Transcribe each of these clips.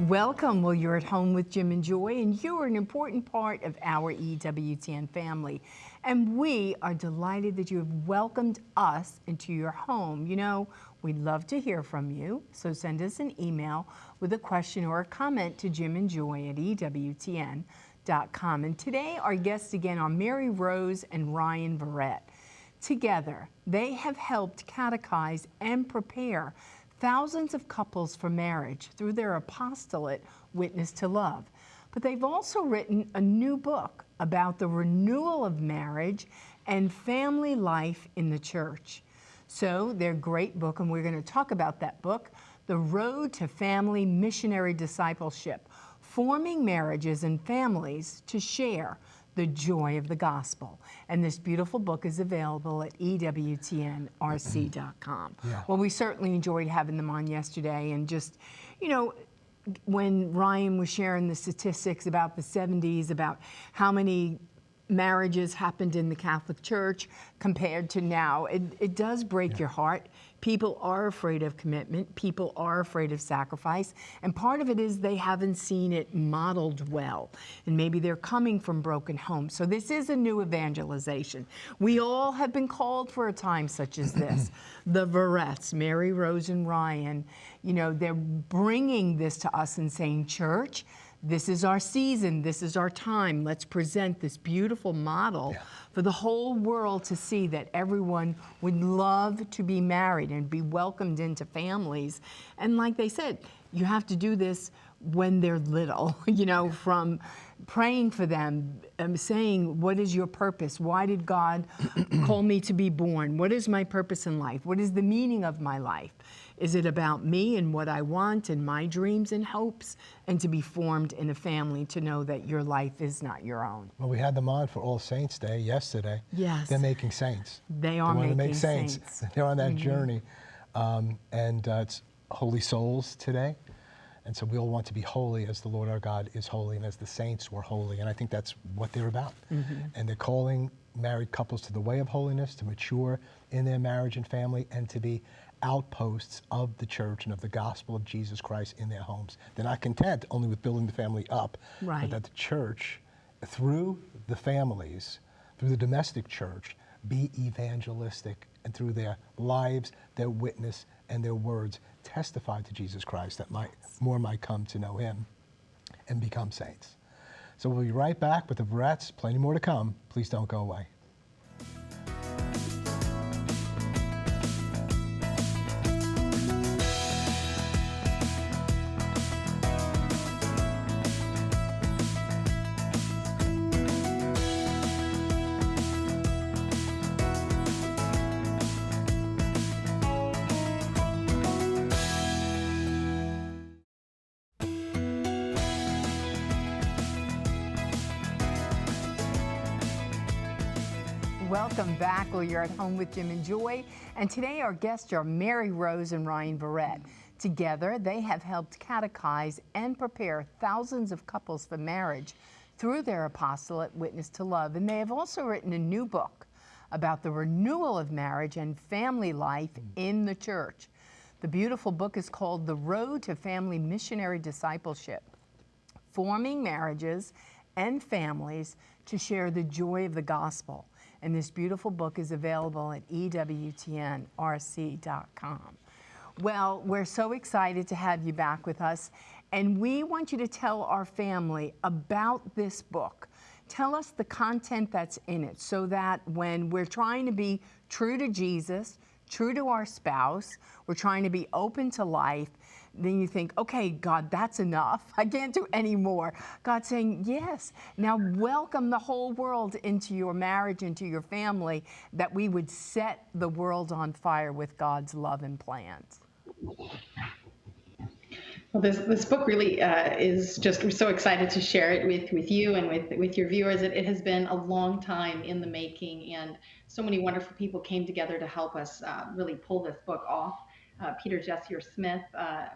Welcome. Well, you're at home with Jim and Joy, and you are an important part of our EWTN family. And we are delighted that you have welcomed us into your home. You know, we'd love to hear from you, so send us an email with a question or a comment to jimandjoy@ewtn.com. And today, our guests again are Mary Rose and Ryan Verret. Together, they have helped catechize and prepare thousands of couples for marriage through their apostolate, Witness to Love. But they've also written a new book about the renewal of marriage and family life in the church. So their great book, and we're going to talk about that book, The Road to Family Missionary Discipleship, Forming Marriages and Families to Share the Joy of the Gospel. And this beautiful book is available at ewtnrc.com. Yeah. Well, we certainly enjoyed having them on yesterday, and just, you know, when Ryan was sharing the statistics about the 70s, about how many marriages happened in the Catholic Church compared to now, it does break your heart. People are afraid of commitment. People are afraid of sacrifice. And part of it is they haven't seen it modeled well. And maybe they're coming from broken homes. So this is a new evangelization. We all have been called for a time such as this. The Verrets, Mary, Rose, and Ryan, you know, they're bringing this to us and saying, church, this is our season, this is our time. Let's present this beautiful model for the whole world to see that everyone would love to be married and be welcomed into families. And like they said, you have to do this when they're little, you know, from praying for them, saying, what is your purpose? Why did God call me to be born? What is my purpose in life? What is the meaning of my life? Is it about me and what I want and my dreams and hopes? And to be formed in a family, to know that your life is not your own. Well, we had them on for All Saints Day yesterday. Yes. They're making saints. They are want to making make saints. They're on that journey. It's Holy Souls today. And so we all want to be holy as the Lord our God is holy and as the saints were holy. And I think that's what they're about. And they're calling married couples to the way of holiness, to mature in their marriage and family, and to be outposts of the church and of the gospel of Jesus Christ in their homes. They're not content only with building the family up, but that the church, through the families, through the domestic church, be evangelistic, and through their lives, their witness, and their words testify to Jesus Christ, that more might come to know him and become saints. So we'll be right back with the Verrets. Plenty more to come. Please don't go away. Welcome back. Well, you're at home with Jim and Joy. And today our guests are Mary Rose and Ryan Verret. Together, they have helped catechize and prepare thousands of couples for marriage through their apostolate, Witness to Love. And they have also written a new book about the renewal of marriage and family life in the church. The beautiful book is called The Road to Family Missionary Discipleship, Forming Marriages and Families to Share the Joy of the Gospel. And this beautiful book is available at ewtnrc.com. Well, we're so excited to have you back with us, and we want you to tell our family about this book. Tell us the content that's in it, so that when we're trying to be true to Jesus, true to our spouse, we're trying to be open to life, then you think, okay, God, that's enough. I can't do any more. God's saying, yes, now welcome the whole world into your marriage, into your family, that we would set the world on fire with God's love and plans. Well, this book really is just, we're so excited to share it with you and with your viewers. It has been a long time in the making, and so many wonderful people came together to help us really pull this book off. Peter Jessier Smith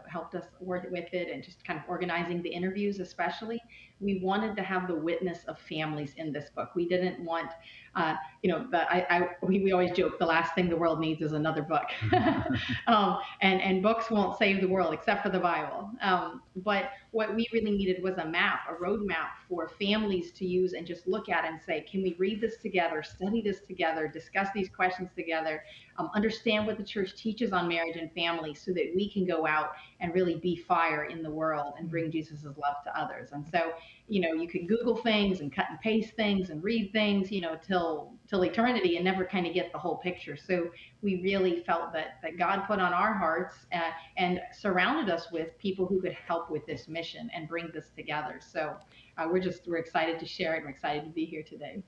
helped us work with it, and just kind of organizing the interviews especially. We wanted to have the witness of families in this book. We didn't want we always joke the last thing the world needs is another book. And books won't save the world except for the Bible. But what we really needed was a map, a roadmap for families to use and just look at and say, can we read this together, study this together, discuss these questions together, understand what the church teaches on marriage and family so that we can go out and really be fire in the world and bring Jesus' love to others. And so, you can Google things and cut and paste things and read things, till eternity and never kind of get the whole picture. So we really felt that God put on our hearts and surrounded us with people who could help with this mission and bring this together. So we're excited to share it. And we're excited to be here today.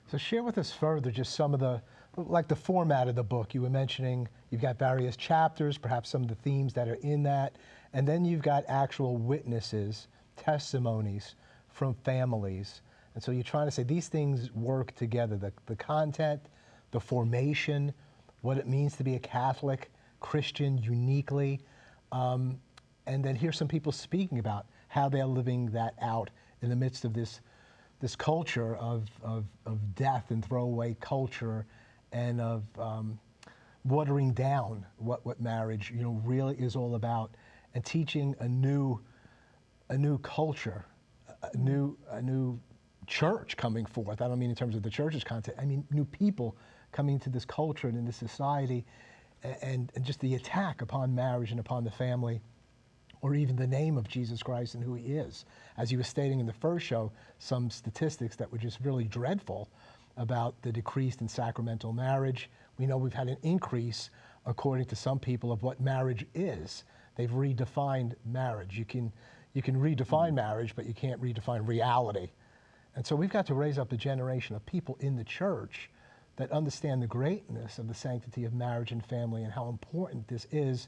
So share with us further just some of the format of the book. You were mentioning you've got various chapters, perhaps some of the themes that are in that, and then you've got actual witnesses, testimonies from families. And so you're trying to say these things work together, the content, the formation, what it means to be a Catholic Christian uniquely, and then here's some people speaking about how they're living that out in the midst of this culture of death and throwaway culture and of watering down what marriage really is all about, and teaching a new culture, a new church coming forth. I don't mean in terms of the church's content. I mean new people coming to this culture and in this society, and just the attack upon marriage and upon the family, or even the name of Jesus Christ and who he is. As you were stating in the first show, some statistics that were just really dreadful about the decrease in sacramental marriage. We know we've had an increase, according to some people, of what marriage is. They've redefined marriage. You can redefine marriage, but you can't redefine reality. And so we've got to raise up a generation of people in the church that understand the greatness of the sanctity of marriage and family and how important this is,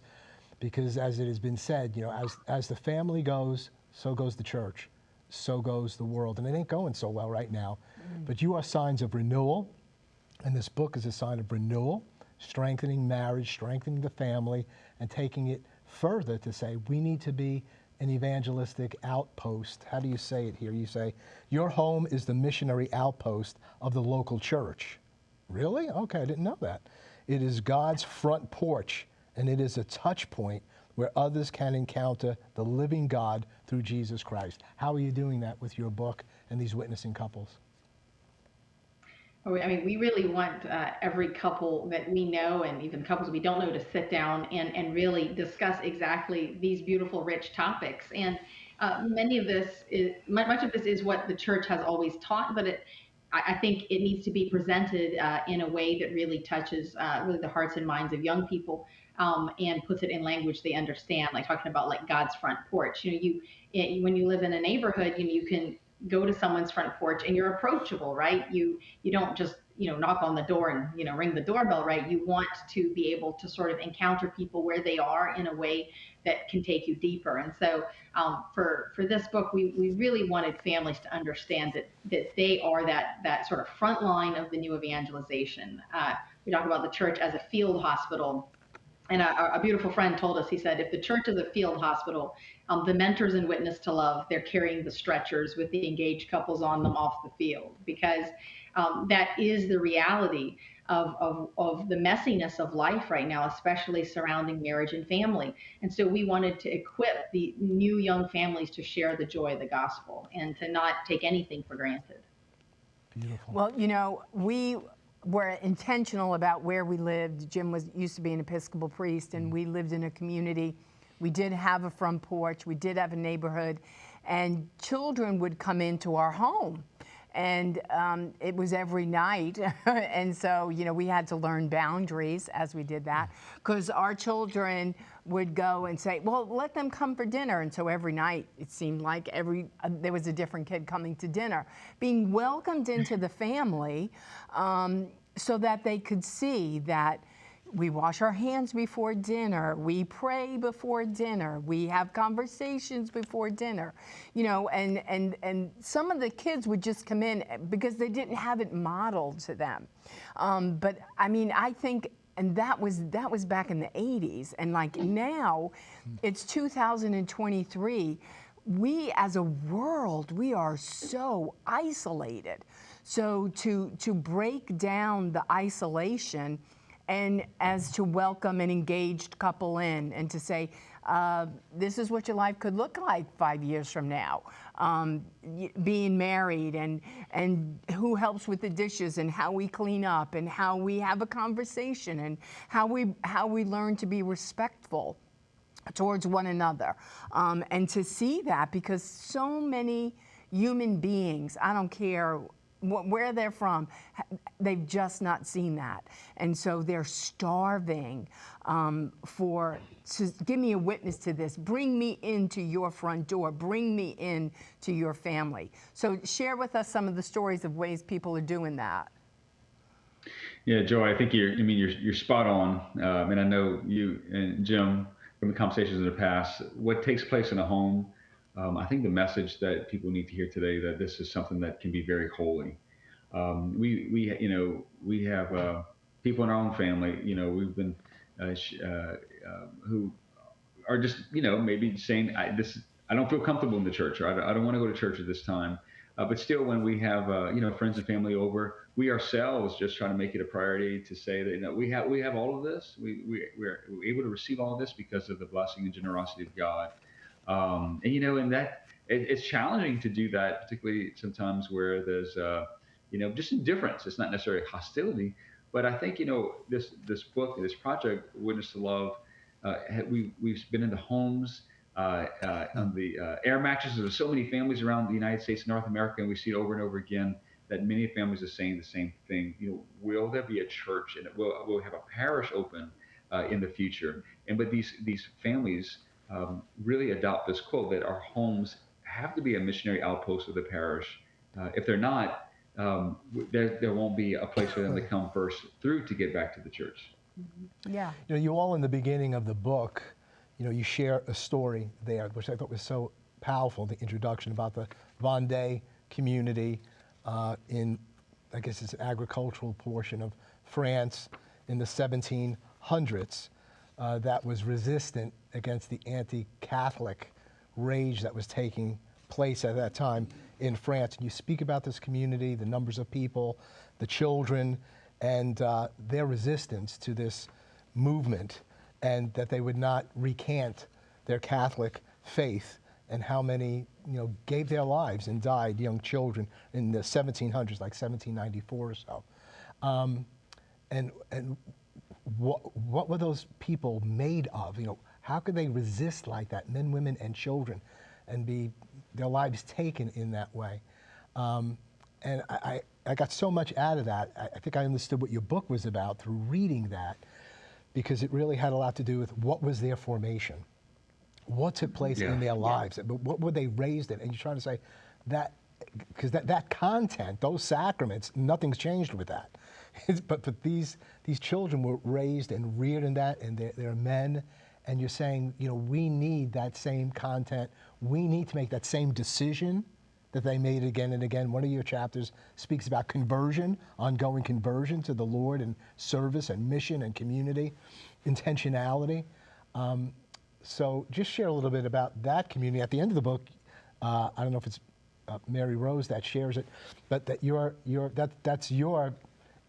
because as it has been said, as the family goes, so goes the church, so goes the world. And it ain't going so well right now. But you are signs of renewal, and this book is a sign of renewal, strengthening marriage, strengthening the family, and taking it further to say we need to be an evangelistic outpost. How do you say it here? You say, your home is the missionary outpost of the local church. Really? Okay, I didn't know that. It is God's front porch, and it is a touch point where others can encounter the living God through Jesus Christ. How are you doing that with your book and these witnessing couples? I mean, we really want every couple that we know and even couples we don't know to sit down and really discuss exactly these beautiful, rich topics. And much of this is what the church has always taught, but I think it needs to be presented in a way that really touches really the hearts and minds of young people, and puts it in language they understand, like talking about like God's front porch. When you live in a neighborhood, you can go to someone's front porch and you're approachable, right? You don't just knock on the door and ring the doorbell, right? You want to be able to sort of encounter people where they are in a way that can take you deeper. And so for this book, we really wanted families to understand that they are that sort of front line of the new evangelization. We talk about the church as a field hospital. And a beautiful friend told us, he said, if the church is a field hospital, the mentors in Witness to Love, they're carrying the stretchers with the engaged couples on them off the field, because that is the reality of the messiness of life right now, especially surrounding marriage and family. And so we wanted to equip the new young families to share the joy of the gospel and to not take anything for granted. Beautiful. Well, we were intentional about where we lived. Jim used to be an Episcopal priest, and we lived in a community. We did have a front porch. We did have a neighborhood, and children would come into our home. And it was every night. And so, we had to learn boundaries as we did that, because our children would go and say, well, let them come for dinner. And so every night, it seemed like there was a different kid coming to dinner, being welcomed into the family, so that they could see that we wash our hands before dinner, we pray before dinner, we have conversations before dinner, and some of the kids would just come in because they didn't have it modeled to them. But I mean, I think, and that was back in the 80s, and like now, it's 2023. We as a world, we are so isolated. So to break down the isolation and as to welcome an engaged couple in and to say, this is what your life could look like 5 years from now, being married, and who helps with the dishes and how we clean up and how we have a conversation and how we learn to be respectful towards one another, and to see that, because so many human beings, I don't care where they're from, they've just not seen that. And so they're starving to give me a witness to this. Bring me into your front door. Bring me in to your family. So share with us some of the stories of ways people are doing that. Yeah, Joy, I think you're spot on. And I know you and Jim, from the conversations in the past, what takes place in a home. I think the message that people need to hear today, that this is something that can be very holy. We have people in our own family. We've been who are just maybe saying, I don't feel comfortable in the church, or I don't want to go to church at this time. But still, when we have friends and family over, we ourselves just try to make it a priority to say that we have all of this. We're able to receive all of this because of the blessing and generosity of God. And that it's challenging to do that, particularly sometimes where there's just indifference. It's not necessarily hostility, but I think this book, this project, Witness to Love, we've been into homes, on the air mattresses of so many families around the United States and North America, and we see it over and over again that many families are saying the same thing. Will there be a church, and we'll have a parish open in the future? But these families really adopt this quote that our homes have to be a missionary outpost of the parish. If they're not, there won't be a place for them to come first through to get back to the church. Yeah. You all in the beginning of the book, you share a story there, which I thought was so powerful, the introduction about the Vendée community in, I guess it's an agricultural portion of France in the 1700s that was resistant against the anti-Catholic rage that was taking place at that time in France. And you speak about this community, the numbers of people, the children, and their resistance to this movement, and that they would not recant their Catholic faith, and how many gave their lives and died, young children, in the 1700s, like 1794 or so. And what were those people made of? How could they resist like that, men, women, and children, and be their lives taken in that way? And I got so much out of that. I think I understood what your book was about through reading that, because it really had a lot to do with what was their formation, what took place in their lives, but what were they raised in? And you're trying to say that, because that content, those sacraments, nothing's changed with that. but these children were raised and reared in that, and they're men. And you're saying, we need that same content. We need to make that same decision that they made again and again. One of your chapters speaks about conversion, ongoing conversion to the Lord, and service and mission and community, intentionality. So just share a little bit about that community. At the end of the book, I don't know if it's Mary Rose that shares it, but that that's your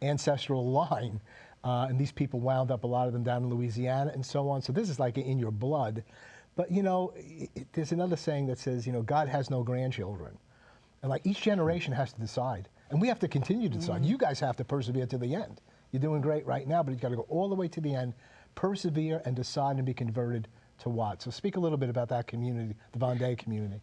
ancestral line. And these people wound up, a lot of them, down in Louisiana and so on. So this is like in your blood. But, there's another saying that says, God has no grandchildren. And like each generation has to decide. And we have to continue to decide. You guys have to persevere to the end. You're doing great right now, but you've got to go all the way to the end, persevere, and decide and be converted to what? So speak a little bit about that community, the Vendée community.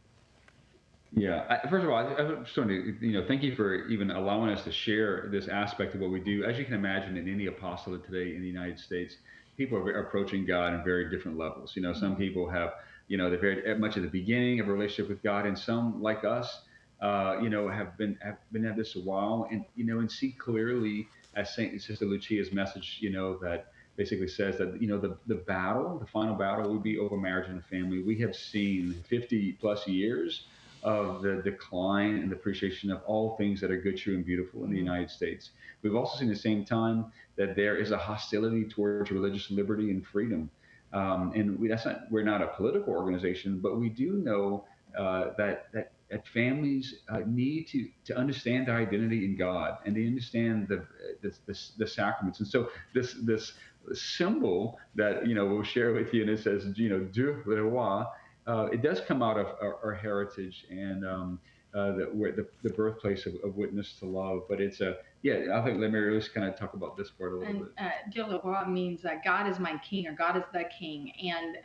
Yeah. First of all, I just want to, thank you for even allowing us to share this aspect of what we do. As you can imagine, in any apostolate today in the United States, people are approaching God on very different levels. Some people have, they're very much at the beginning of a relationship with God, and some, like us, have been at this a while, and see clearly, as Sister Lucia's message, that basically says that the final battle will be over marriage and family. We have seen 50 plus years of the decline and depreciation of all things that are good, true, and beautiful in the United States. We've also seen at the same time that there is a hostility towards religious liberty and freedom. We're not a political organization, but we do know that that families need to understand their identity in God and to understand the sacraments. And so this symbol that we'll share with you, and it says Dieu le roi. It does come out of our heritage and the birthplace of witness to love. But it's a I think let me just kind of talk about this part a little And bit. Dieu le roi means God is my king, or God is the king. And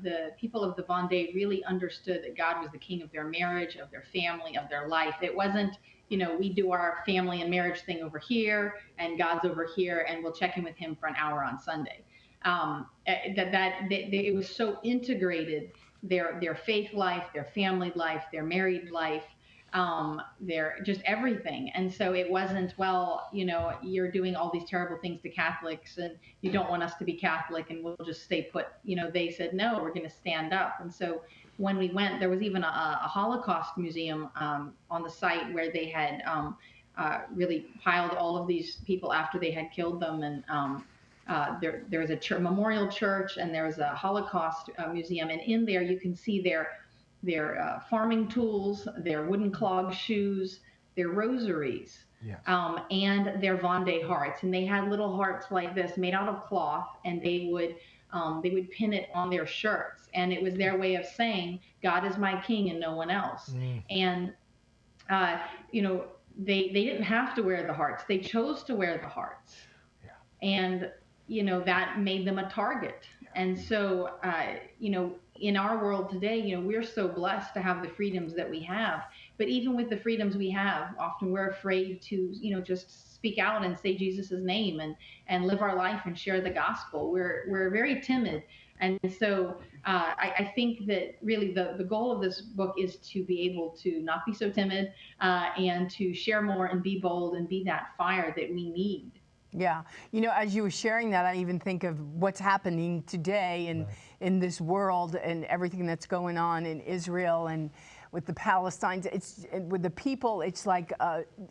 the people of the Vendée really understood that God was the king of their marriage, of their family, of their life. It wasn't, we do our family and marriage thing over here, and God's over here, and we'll check in with him for an hour on Sunday. It was so integrated, their faith life, their family life, their married life, their just everything. And so it wasn't, well, you're doing all these terrible things to Catholics and you don't want us to be Catholic and we'll just stay put. They said, no, we're going to stand up. And so when we went, there was even a Holocaust museum on the site where they had really piled all of these people after they had killed them. And there was a memorial church, and there was a Holocaust museum. And in there, you can see their farming tools, their wooden clog shoes, their rosaries, Yes. and their Vendée hearts. And they had little hearts like this made out of cloth, and they would pin it on their shirts. And it was their way of saying, God is my king and no one else. And, uh, you know, they didn't have to wear the hearts. They chose to wear the hearts. Yeah. And, that made them a target. And so, in our world today, we're so blessed to have the freedoms that we have. But even with the freedoms we have, often we're afraid to, just speak out and say Jesus's name and live our life and share the gospel. We're very timid. And so I think that really the goal of this book is to be able to not be so timid and to share more and be bold and be that fire that we need. Yeah. As you were sharing that, I even think of what's happening today in this world and everything that's going on in Israel and with the Palestinians. It's with the people. It's like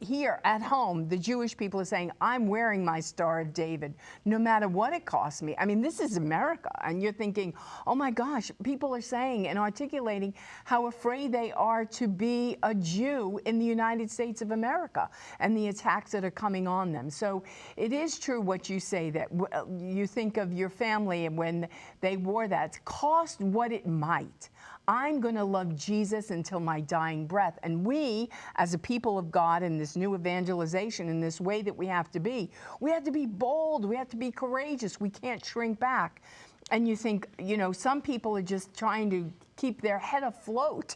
here at home, the Jewish people are saying, "I'm wearing my Star of David, no matter what it costs me." I mean, this is America, and you're thinking, "Oh my gosh!" People are saying and articulating how afraid they are to be a Jew in the United States of America and the attacks that are coming on them. So it is true what you say, that you think of your family and when they wore that, cost what it might. I'm going to love Jesus until my dying breath. And we, as a people of God in this new evangelization, in this way that we have to be bold, we have to be courageous, we can't shrink back. And you think, some people are just trying to keep their head afloat.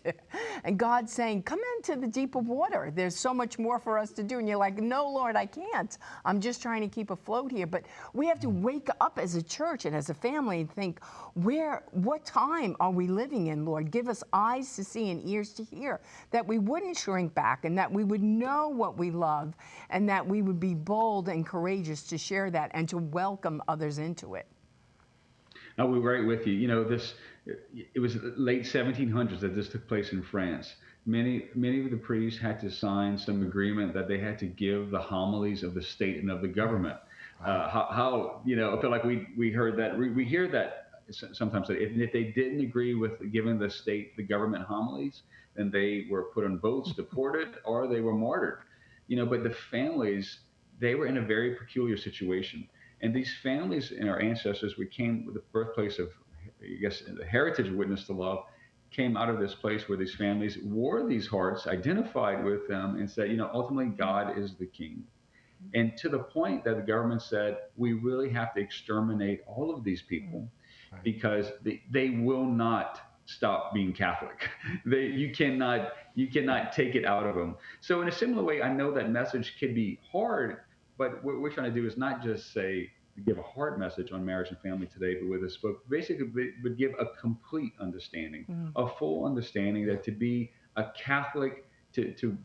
And God's saying, come into the deep of water. There's so much more for us to do. And you're like, no, Lord, I can't. I'm just trying to keep afloat here. But we have to wake up as a church and as a family and think, what time are we living in, Lord? Give us eyes to see and ears to hear, that we wouldn't shrink back and that we would know what we love and that we would be bold and courageous to share that and to welcome others into it. Now, we're right with you. It was late 1700s that this took place in France. Many of the priests had to sign some agreement that they had to give the homilies of the state and of the government. I feel like we heard that. We hear that sometimes. If they didn't agree with giving the state, the government homilies, then they were put on boats, deported, or they were martyred. But the families, they were in a very peculiar situation. And these families and our ancestors, we came with the birthplace of, I guess, the heritage of witness to love, came out of this place where these families wore these hearts, identified with them, and said, ultimately God is the king. And to the point that the government said, we really have to exterminate all of these people because they will not stop being Catholic. You cannot take it out of them. So in a similar way, I know that message can be hard. But what we're trying to do is not just say, give a hard message on marriage and family today, but with this book, basically would give a complete understanding, a full understanding that to be a Catholic, to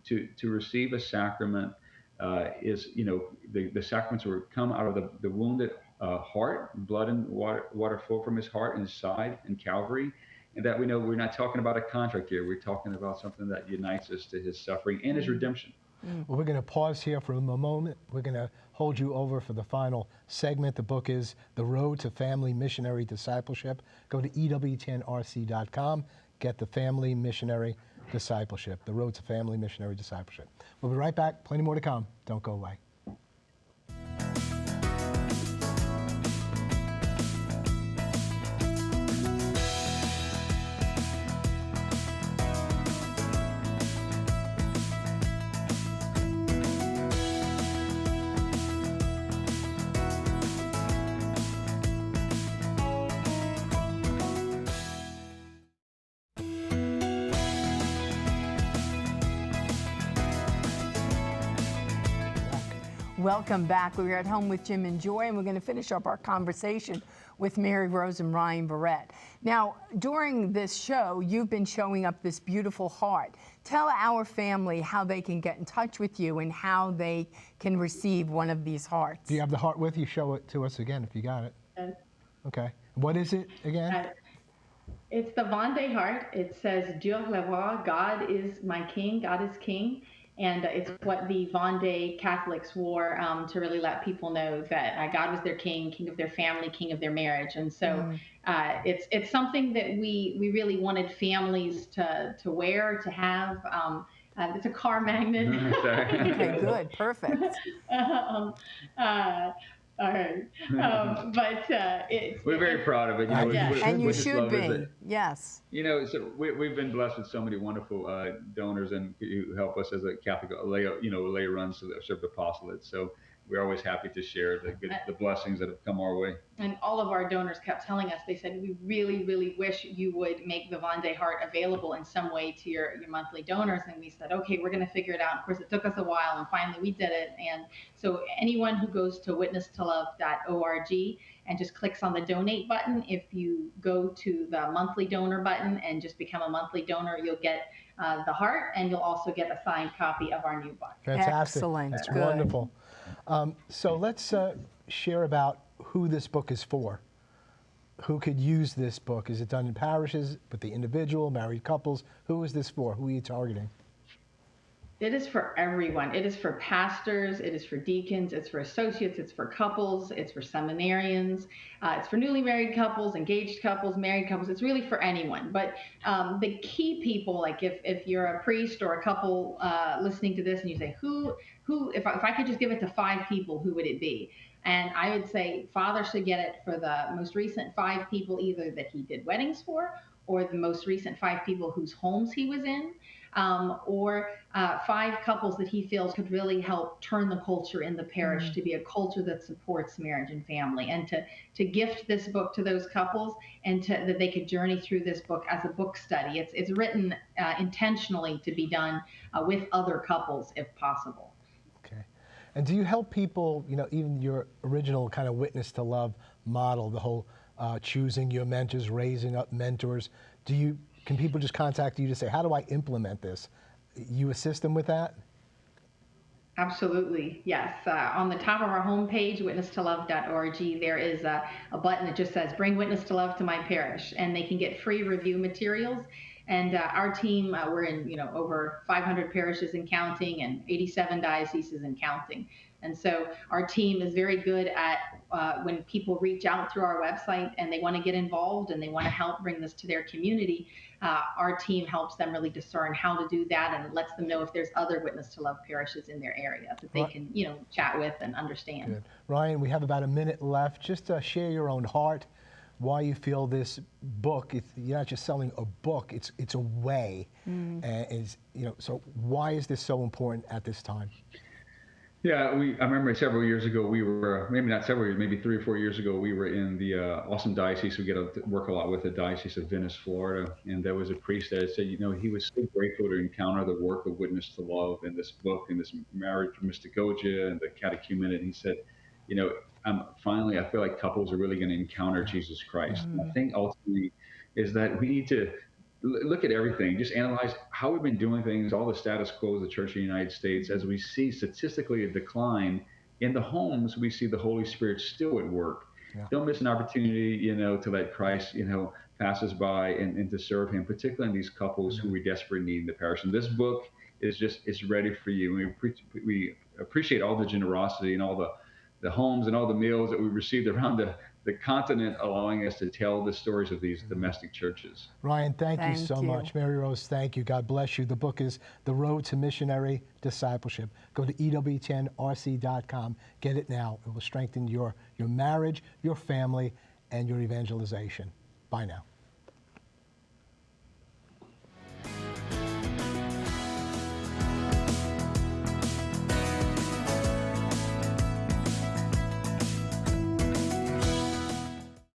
receive a sacrament is, the sacraments will come out of the wounded heart, blood and water flow from his heart and his side in Calvary. And that we know we're not talking about a contract here. We're talking about something that unites us to his suffering and his redemption. Well, we're going to pause here for a moment. We're going to hold you over for the final segment. The book is The Road to Family Missionary Discipleship. Go to EWTNRC.com, get the Family Missionary discipleship, the road to family missionary discipleship. We'll be right back. Plenty more to come. Don't go away. Welcome back. We're at Home with Jim and Joy, and we're going to finish up our conversation with Mary Rose and Ryan Verret. Now, during this show, you've been showing up this beautiful heart. Tell our family how they can get in touch with you and how they can receive one of these hearts. Do you have the heart with you? Show it to us again if you got it. Yes. Okay. What is it again? It's the Vendée heart. It says, Dieu le roi, God is my king, God is king. And it's what the Vendée Catholics wore to really let people know that God was their king, king of their family, king of their marriage. And so it's something that we really wanted families to wear, to have. It's a car magnet. Okay, good, perfect. All right. We're very proud of it. And you should be. Yes. So we've been blessed with so many wonderful donors and who help us as a Catholic lay runs the serve the apostolate. So we're always happy to share the blessings that have come our way. And all of our donors kept telling us, they said, we really, really wish you would make the Vendée heart available in some way to your monthly donors. And we said, okay, we're going to figure it out. Of course, it took us a while, and finally we did it. And so anyone who goes to witnesstolove.org and just clicks on the donate button, if you go to the monthly donor button and just become a monthly donor, you'll get the heart, and you'll also get a signed copy of our new book. Fantastic. Excellent. That's Good. wonderful. So let's share about who this book is for. Who could use this book? Is it done in parishes, with the individual, married couples? Who is this for? Who are you targeting? It is for everyone. It is for pastors, it is for deacons, it's for associates, it's for couples, it's for seminarians, it's for newly married couples, engaged couples, married couples. It's really for anyone. But the key people, like if you're a priest or a couple listening to this and you say, who, if I could just give it to 5 people, who would it be? And I would say father should get it for the most recent 5 people, either that he did weddings for, or the most recent 5 people whose homes he was in, or 5 couples that he feels could really help turn the culture in the parish to be a culture that supports marriage and family, and to gift this book to those couples, and that they could journey through this book as a book study. It's written intentionally to be done with other couples if possible. Okay. And do you help people, even your original kind of Witness to Love model, the whole choosing your mentors, raising up mentors, can people just contact you to say, how do I implement this? You assist them with that? Absolutely, yes. On the top of our homepage, witnesstolove.org, there is a button that just says, bring witness to love to my parish, and they can get free review materials. And our team, we're in over 500 parishes and counting, and 87 dioceses and counting. And so our team is very good at when people reach out through our website and they want to get involved and they want to help bring this to their community, our team helps them really discern how to do that, and lets them know if there's other Witness to Love parishes in their area that they can chat with and understand. Good. Ryan, we have about a minute left. Just share your own heart, why you feel this book, you're not just selling a book, it's a way. So why is this so important at this time? Yeah, I remember several years ago we were, maybe not several years, maybe 3 or 4 years ago, we were in the awesome diocese. We get to work a lot with the Diocese of Venice, Florida, and there was a priest that said, he was so grateful to encounter the work of Witness to Love in this book, in this Marriage for Mystagogia and the catechumen, and he said, finally, I feel like couples are really going to encounter Jesus Christ. And I think ultimately is that we need to look at everything, just analyze how we've been doing things, all the status quo of the Church of the United States. As we see statistically a decline in the homes, we see the Holy Spirit still at work. Yeah. Don't miss an opportunity, to let Christ, pass us by and to serve him, particularly in these couples who we desperately need in the parish. And this book it's ready for you. We appreciate all the generosity and all the homes and all the meals that we received around the the continent allowing us to tell the stories of these domestic churches. Ryan, thank you Thank so you. much. Mary Rose, thank you. God bless you. The book is The Road to Missionary Discipleship. Go to ewtnrc.com. Get it now. It will strengthen your marriage, your family, and your evangelization. Bye now.